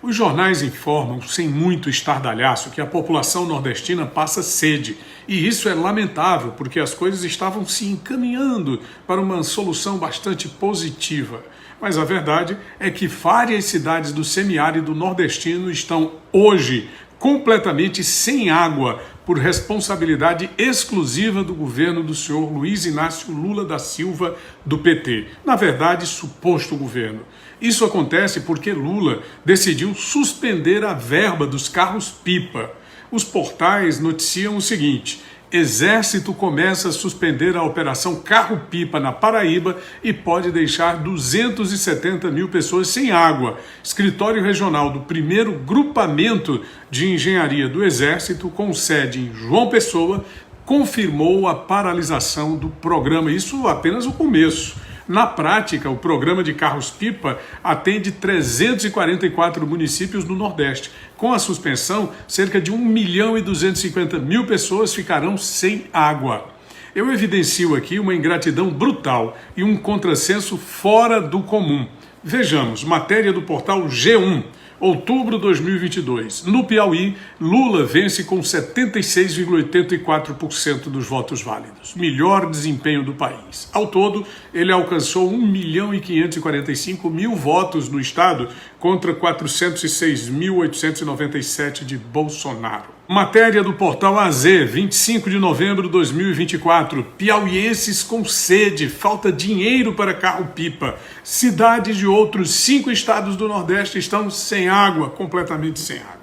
Os jornais informam, sem muito estardalhaço, que a população nordestina passa sede. E isso é lamentável, porque as coisas estavam se encaminhando para uma solução bastante positiva. Mas a verdade é que várias cidades do semiárido nordestino estão hoje completamente sem água, por responsabilidade exclusiva do governo do senhor Luiz Inácio Lula da Silva, do PT. Na verdade, suposto governo. Isso acontece porque Lula decidiu suspender a verba dos carros-pipa. Os portais noticiam o seguinte: Exército começa a suspender a operação Carro-Pipa na Paraíba e pode deixar 270 mil pessoas sem água. Escritório Regional do 1º Grupamento de Engenharia do Exército, com sede em João Pessoa, confirmou a paralisação do programa. Isso apenas o começo. Na prática, o programa de carros-pipa atende 344 municípios do Nordeste. Com a suspensão, cerca de 1.250.000 pessoas ficarão sem água. Eu evidencio aqui uma ingratidão brutal e um contrassenso fora do comum. Vejamos, matéria do portal G1. Outubro de 2022. No Piauí, Lula vence com 76,84% dos votos válidos. Melhor desempenho do país. Ao todo, ele alcançou 1.545.000 votos no estado contra 406.897 de Bolsonaro. Matéria do portal AZ, 25 de novembro de 2024. Piauienses com sede, falta dinheiro para carro-pipa. Cidades de outros 5 estados do Nordeste estão sem água, completamente sem água.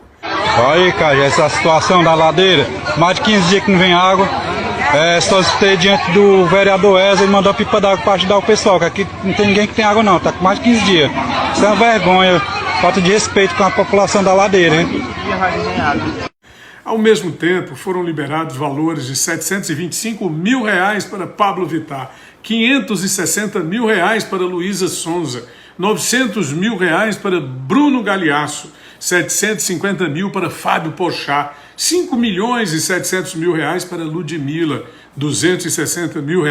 Aí, cara, essa situação da ladeira, mais de 15 dias que não vem água. Estou diante do vereador Wesley, ele mandou pipa d'água para ajudar o pessoal, que aqui não tem ninguém que tem água não, tá com mais de 15 dias. Isso é uma vergonha, falta de respeito com a população da ladeira, hein? Ao mesmo tempo, foram liberados valores de R$ 725 mil para Pablo Vittar, R$ 560 mil para Luísa Sonza, R$ 900 mil para Bruno Galhaço, R$ 750 mil para Fábio Porchat, R$ 5.700.000 para Ludmilla, R$ 260 mil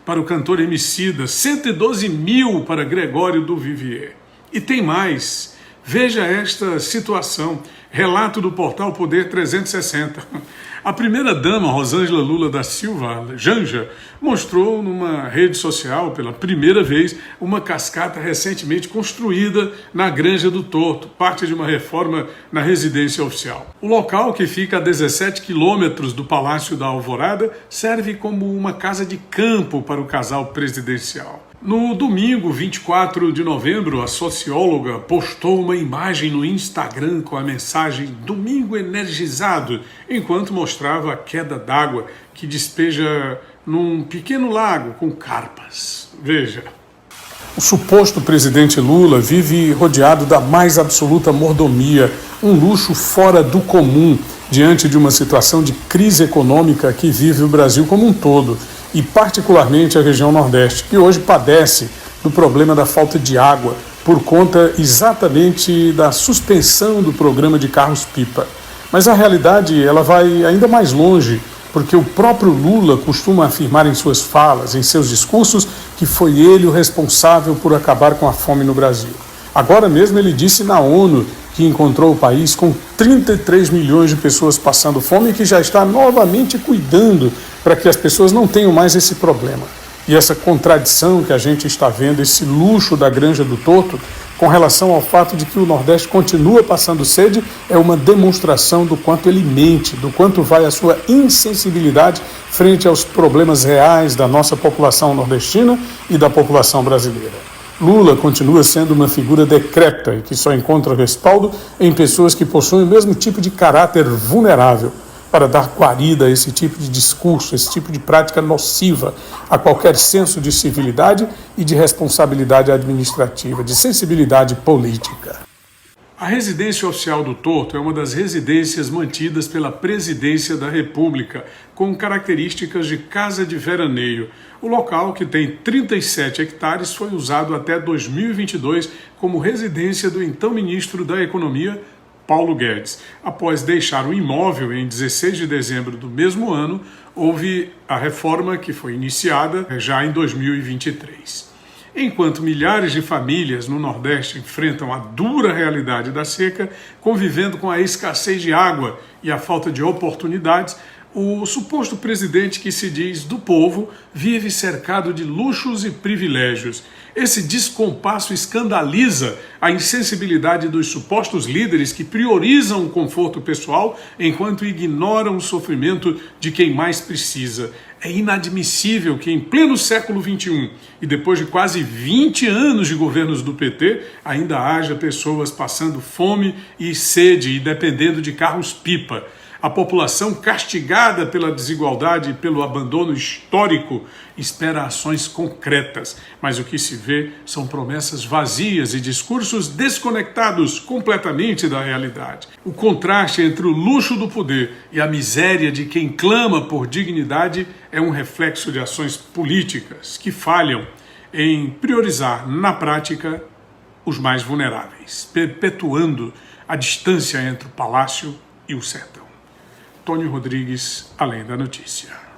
para o cantor Emicida, R$ 112 mil para Gregório do Vivier. E tem mais. Veja esta situação. Relato do portal Poder 360. A primeira-dama, Rosângela Lula da Silva, Janja, mostrou numa rede social, pela primeira vez, uma cascata recentemente construída na Granja do Torto, parte de uma reforma na residência oficial. O local, que fica a 17 quilômetros do Palácio da Alvorada, serve como uma casa de campo para o casal presidencial. No domingo, 24 de novembro, a socióloga postou uma imagem no Instagram com a mensagem "Domingo energizado", enquanto mostrava a queda d'água que despeja num pequeno lago com carpas. Veja. O suposto presidente Lula vive rodeado da mais absoluta mordomia, um luxo fora do comum, diante de uma situação de crise econômica que vive o Brasil como um todo, e particularmente a região Nordeste, que hoje padece do problema da falta de água, por conta exatamente da suspensão do programa de carros-pipa. Mas a realidade ela vai ainda mais longe, porque o próprio Lula costuma afirmar em suas falas, em seus discursos, que foi ele o responsável por acabar com a fome no Brasil. Agora mesmo ele disse na ONU que encontrou o país com 33 milhões de pessoas passando fome e que já está novamente cuidando para que as pessoas não tenham mais esse problema. E essa contradição que a gente está vendo, esse luxo da Granja do Torto, com relação ao fato de que o Nordeste continua passando sede, é uma demonstração do quanto ele mente, do quanto vai a sua insensibilidade frente aos problemas reais da nossa população nordestina e da população brasileira. Lula continua sendo uma figura decrépita e que só encontra respaldo em pessoas que possuem o mesmo tipo de caráter vulnerável para dar guarida a esse tipo de discurso, esse tipo de prática nociva a qualquer senso de civilidade e de responsabilidade administrativa, de sensibilidade política. A residência oficial do Torto é uma das residências mantidas pela Presidência da República, com características de casa de veraneio. O local, que tem 37 hectares, foi usado até 2022 como residência do então ministro da Economia, Paulo Guedes. Após deixar o imóvel em 16 de dezembro do mesmo ano, houve a reforma que foi iniciada já em 2023. enquanto milhares de famílias no Nordeste enfrentam a dura realidade da seca, convivendo com a escassez de água e a falta de oportunidades, o suposto presidente que se diz do povo vive cercado de luxos e privilégios. Esse descompasso escandaliza a insensibilidade dos supostos líderes que priorizam o conforto pessoal enquanto ignoram o sofrimento de quem mais precisa. É inadmissível que em pleno século XXI e depois de quase 20 anos de governos do PT, ainda haja pessoas passando fome e sede e dependendo de carros-pipa. A população, castigada pela desigualdade e pelo abandono histórico, espera ações concretas, mas o que se vê são promessas vazias e discursos desconectados completamente da realidade. O contraste entre o luxo do poder e a miséria de quem clama por dignidade é um reflexo de ações políticas que falham em priorizar, na prática, os mais vulneráveis, perpetuando a distância entre o palácio e o sertão. Tônio Rodrigues, Além da Notícia.